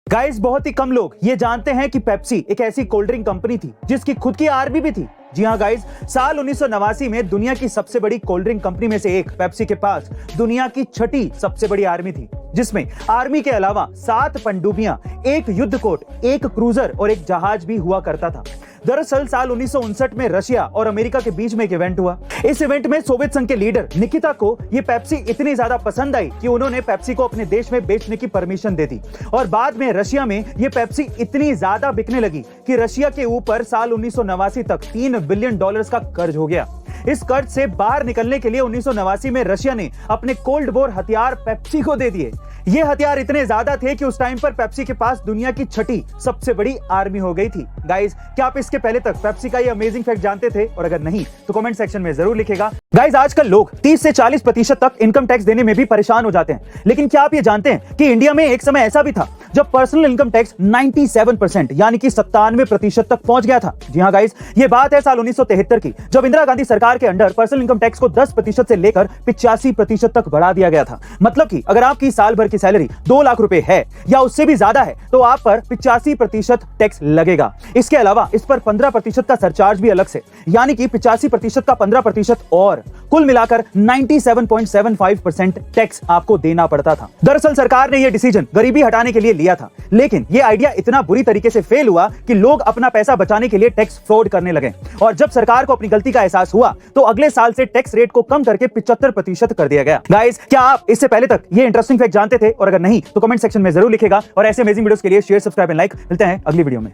Guys, बहुत ही कम लोग ये जानते हैं कि पेप्सी एक ऐसी कोल्ड ड्रिंक कंपनी थी जिसकी खुद की आर्मी भी थी। जी हाँ गाइस, साल 1989 में दुनिया की सबसे बड़ी कोल्ड ड्रिंक कंपनी में से एक पेप्सी के पास दुनिया की छठी सबसे बड़ी आर्मी थी, जिसमें आर्मी के अलावा 7 पनडुब्बियां, एक युद्ध कोट, एक क्रूजर और एक जहाज भी हुआ करता था। दरअसल साल 1959 में रशिया और अमेरिका के बीच में एक इवेंट हुआ। इस इवेंट में सोवियत संघ के लीडर निकिता को ये पेप्सी इतनी ज्यादा पसंद आई कि उन्होंने पेप्सी को अपने देश में बेचने की परमिशन दे दी और बाद में रशिया में ये पेप्सी इतनी ज्यादा बिकने लगी कि रशिया के ऊपर साल 1989 तक $3 बिलियन का कर्ज हो गया। इस कर्ज से बाहर निकलने के लिए 1989 में रशिया ने अपने कोल्ड वॉर हथियार पेप्सी को दे दिए। ये हथियार इतने ज्यादा थे कि उस टाइम पर पेप्सी के पास दुनिया की छठी सबसे बड़ी आर्मी हो गई थी। गाइस, क्या आप इसके पहले तक पेप्सी का ये अमेजिंग फैक्ट जानते थे? और अगर नहीं तो कमेंट सेक्शन में जरूर लिखेगा। गाइस, आजकल लोग 30 से 40% तक इनकम टैक्स देने में भी परेशान हो जाते हैं, लेकिन क्या आप ये जानते हैं कि इंडिया में एक समय ऐसा भी था जब पर्सनल इनकम टैक्स 97% यानी कि 97% तक पहुंच गया था। जी हाँ गाइस, ये बात है साल 1973 की, जब इंदिरा गांधी सरकार के अंडर पर्सनल इनकम टैक्स को 10% से लेकर 85% तक बढ़ा दिया गया था। मतलब कि अगर आपकी साल भर की सैलरी 2 लाख रुपए है या उससे भी ज्यादा है तो आप पर 85% टैक्स लगेगा। इसके अलावा इस पर 15% का सरचार्ज भी अलग से, यानी कि 85% का 15% और कुल मिलाकर 97.75% टैक्स आपको देना पड़ता था। दरअसल सरकार ने यह डिसीजन गरीबी हटाने के लिए लिया था, लेकिन यह आइडिया इतना बुरी तरीके से फेल हुआ कि लोग अपना पैसा बचाने के लिए टैक्स फ्रॉड करने लगे। और जब सरकार को अपनी गलती का एहसास हुआ तो अगले साल से टैक्स रेट को कम करके 75% कर दिया गया। गाइस, क्या आप इससे पहले तक ये इंटरेस्टिंग फैक्ट जानते थे? और अगर नहीं तो कमेंट सेक्शन में जरूर लिखेगा। और ऐसे अमेजिंग वीडियोस के लिए शेयर, सब्सक्राइब एंड लाइक। मिलते हैं अगली वीडियो में।